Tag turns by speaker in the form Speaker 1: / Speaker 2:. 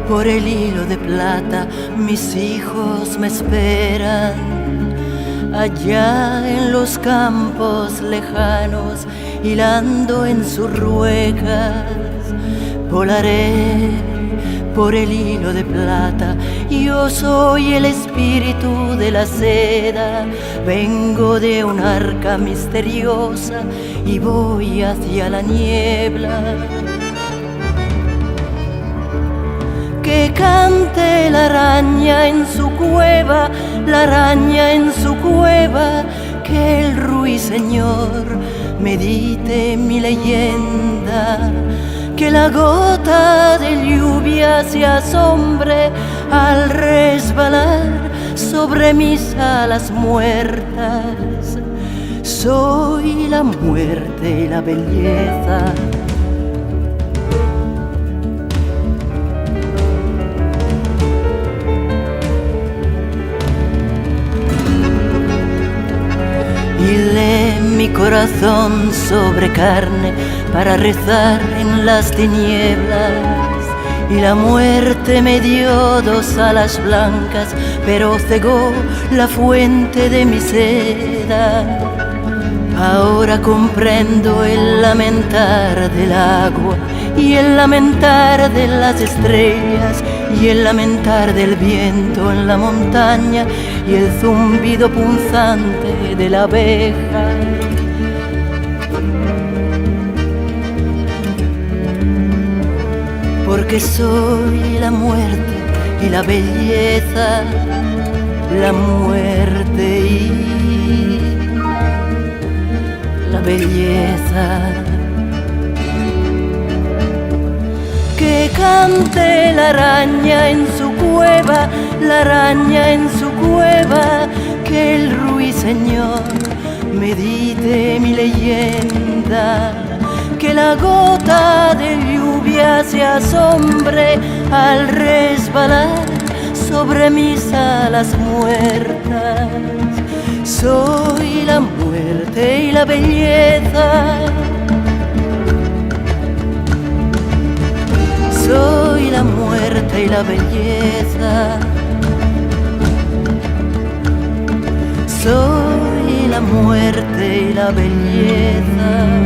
Speaker 1: Por el hilo de plata mis hijos me esperan. Allá en los campos lejanos, hilando en sus ruecas, volaré por el hilo de plata. Yo soy el espíritu de la seda, vengo de un arca misteriosa y voy hacia la niebla. Que cante la araña en su cueva, la araña en su cueva, que el ruiseñor medite mi leyenda. Que la gota de lluvia se asombre al resbalar sobre mis alas muertas. Soy la muerte y la belleza. Hilé mi corazón sobre carne para rezar en las tinieblas, y la muerte me dio dos alas blancas, pero cegó la fuente de mi seda. Ahora comprendo el lamentar del agua y el lamentar de las estrellas y el lamentar del viento en la montaña y el zumbido punzante de la abeja. Porque soy la muerte y la belleza, la muerte y la belleza. Que cante la araña en su cueva, la araña en su cueva, que el ruiseñor medite mi leyenda. Que la gota de lluvia se asombre al resbalar sobre mis alas muertas. Soy la muerte y la belleza. Soy la muerte y la belleza. Soy la muerte y la belleza.